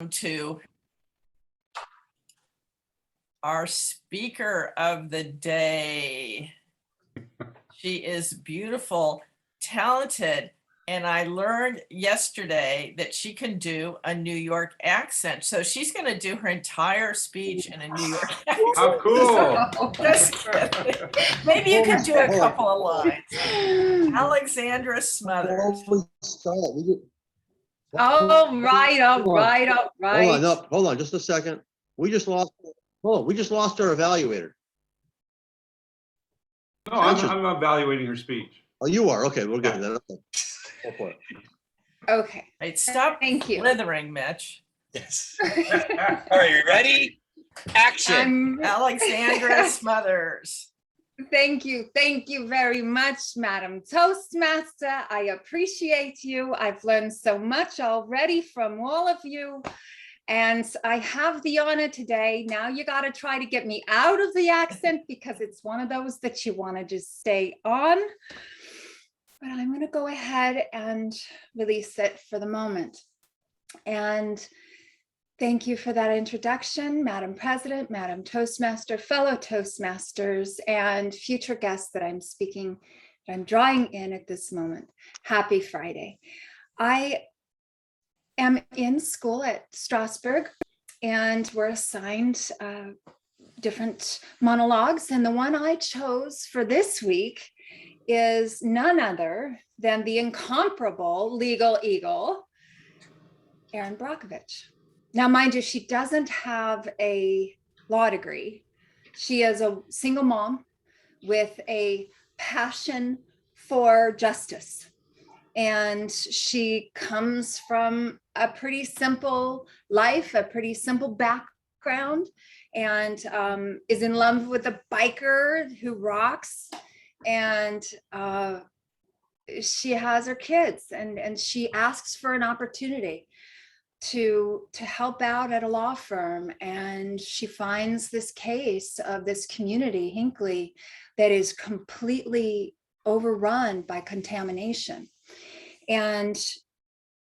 to our speaker of the day. She is beautiful, talented, and I learned yesterday that she can do a New York accent. So she's going to do her entire speech in a New York accent. How cool. Just kidding. Maybe you could do a couple of lines. Alexandra Smothers. All right. Hold on, just a second. We just lost our evaluator. No, I'm evaluating her speech. Oh, you are? Okay, we're good then. Okay. Go for it. Okay. Right, stop Thank you. slithering, Mitch. Yes. All right, you ready? Action. Alexandra Smothers. Thank you. Thank you very much, Madam Toastmaster. I appreciate you. I've learned so much already from all of you. And I have the honor today. Now you got to try to get me out of the accent because it's one of those that you want to just stay on. But I'm going to go ahead and release it for the moment. And thank you for that introduction, Madam President, Madam Toastmaster, fellow Toastmasters, and future guests that I'm drawing in at this moment. Happy Friday. I am in school at Strasbourg, and we're assigned different monologues. And the one I chose for this week is none other than the incomparable legal eagle, Erin Brockovich. Now, mind you, she doesn't have a law degree. She is a single mom with a passion for justice. And she comes from a pretty simple life, a pretty simple background, and is in love with a biker who rocks. And she has her kids, and she asks for an opportunity to help out at a law firm. And she finds this case of this community, Hinckley, that is completely overrun by contamination. And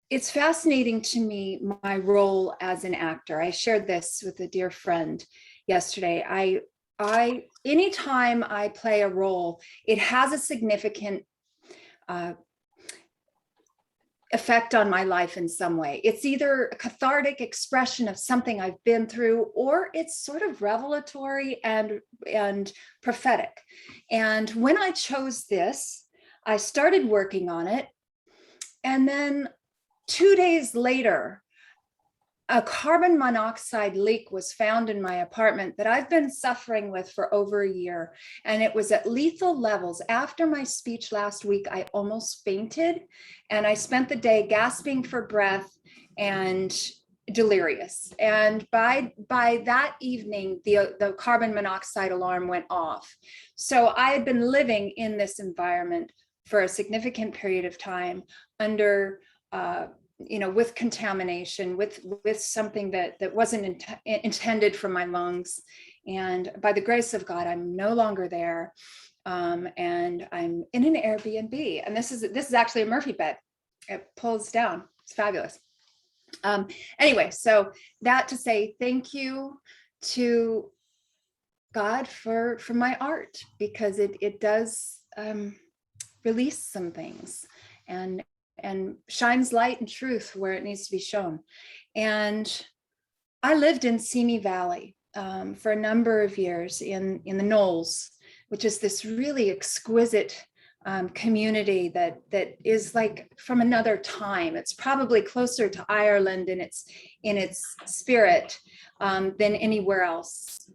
it's fascinating to me, my role as an actor. I shared this with a dear friend yesterday. Anytime I play a role, it has a significant effect on my life in some way. It's either a cathartic expression of something I've been through, or it's sort of revelatory and prophetic. And when I chose this, I started working on it. And then 2 days later, a carbon monoxide leak was found in my apartment that I've been suffering with for over a year. And it was at lethal levels. After my speech last week, I almost fainted. And I spent the day gasping for breath and delirious. And by that evening, the carbon monoxide alarm went off. So I had been living in this environment for a significant period of time under with contamination, with something that wasn't intended for my lungs. And by the grace of God, I'm no longer there. And I'm in an Airbnb. And this is actually a Murphy bed. It pulls down. It's fabulous. Anyway, so that to say thank you to God for my art, because it does release some things and shines light and truth where it needs to be shown. And I lived in Simi Valley for a number of years in the Knolls, which is this really exquisite community that is like from another time. It's probably closer to Ireland in its spirit than anywhere else.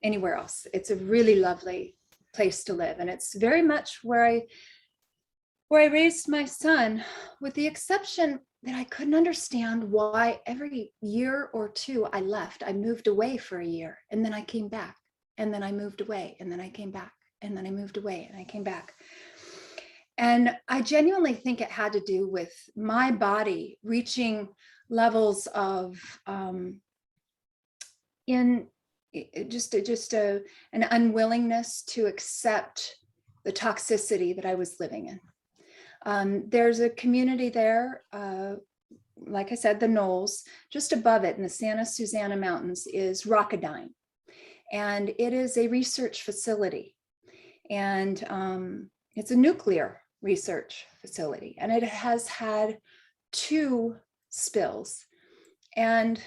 It's a really lovely place to live, and it's very much where I raised my son, with the exception that I couldn't understand why every year or two I left. I moved away for a year, and then I came back, and then I moved away, and then I came back, and then I moved away, and I came back. And I genuinely think it had to do with my body reaching levels of an unwillingness to accept the toxicity that I was living in. There's a community there like I said, the Knolls. Just above it in the Santa Susana Mountains is Rocketdyne. And it is a research facility. And it's a nuclear research facility. And it has had 2 spills. And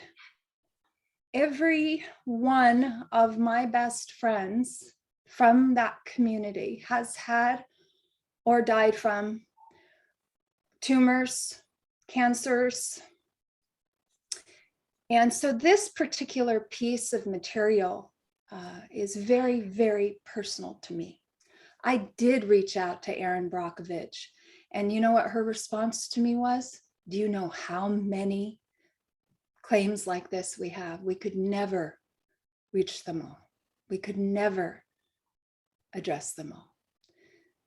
every one of my best friends from that community has had or died from tumors, cancers. And so this particular piece of material is very, very personal to me. I did reach out to Erin Brockovich, and you know what her response to me was? Do you know how many claims like this we have? We could never reach them all. We could never address them all.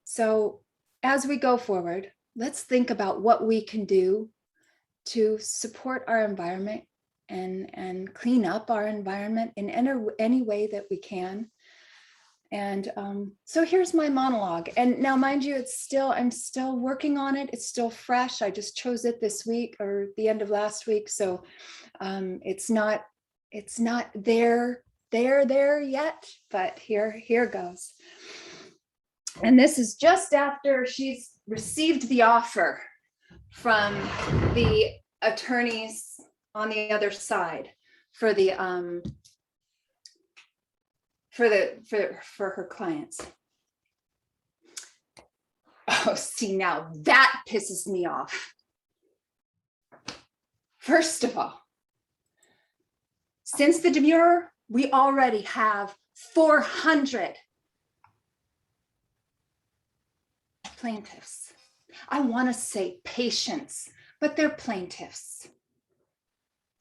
So as we go forward, let's think about what we can do to support our environment and clean up our environment in any way that we can. And so here's my monologue. And now, mind you, I'm still working on it. It's still fresh. I just chose it this week or the end of last week. So it's not there yet, but here goes. And this is just after she's received the offer from the attorneys on the other side for the for her clients. Oh, see, now that pisses me off. First of all, since the demurrer, we already have 400 plaintiffs. I want to say patients, but they're plaintiffs.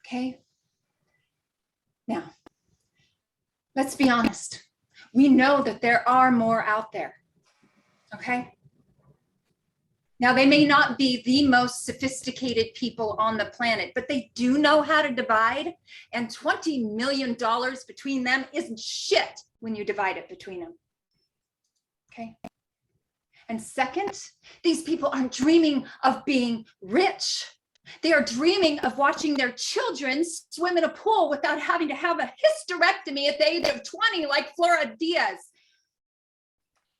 Okay? Now, let's be honest. We know that there are more out there. Okay? Now, they may not be the most sophisticated people on the planet, but they do know how to divide, and $20 million between them isn't shit when you divide it between them. Okay? And second, these people aren't dreaming of being rich. They are dreaming of watching their children swim in a pool without having to have a hysterectomy at the age of 20, like Flora Diaz,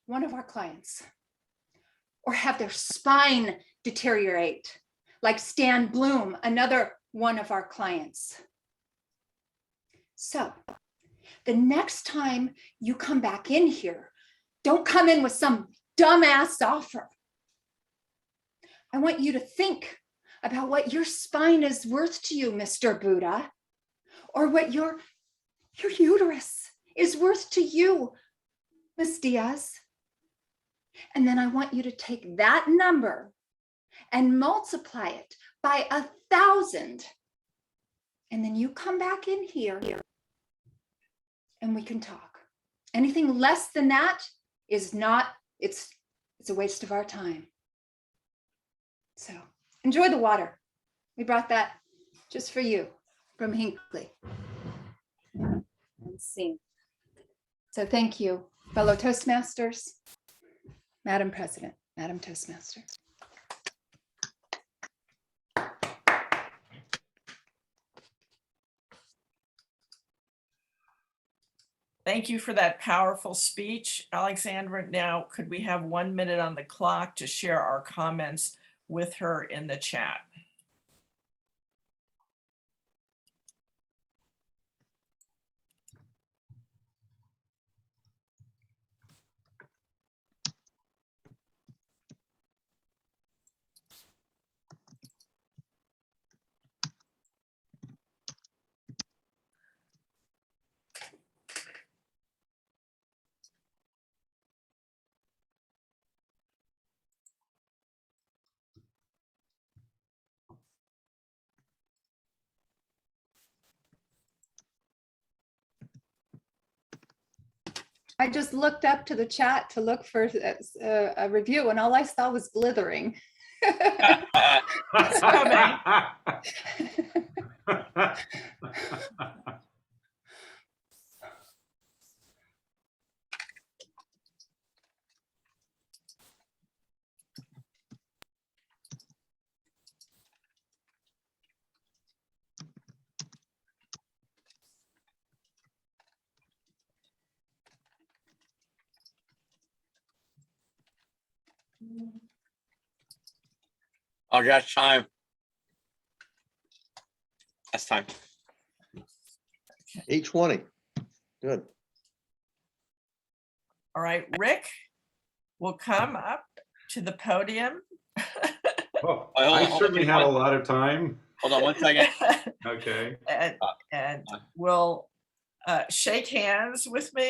one of our clients, or have their spine deteriorate, like Stan Bloom, another one of our clients. So the next time you come back in here, don't come in with some dumbass offer. I want you to think about what your spine is worth to you, Mr. Buddha, or what your uterus is worth to you, Miss Diaz. And then I want you to take that number and multiply it by 1,000. And then you come back in here and we can talk. Anything less than that is not, it's a waste of our time. So enjoy the water. We brought that just for you from Hinckley. Let's see. So thank you, fellow Toastmasters, Madam President, Madam Toastmaster. Thank you for that powerful speech, Alexandra. Now, could we have 1 minute on the clock to share our comments with her in the chat? I just looked up to the chat to look for a review, and all I saw was blithering. It's coming. Oh, gosh, time. That's time. 8:20. Good. All right, Rick will come up to the podium. Well, Hold on, I hold on, certainly give have a one- lot of time. Hold on 1 second. Okay. And we'll shake hands with me.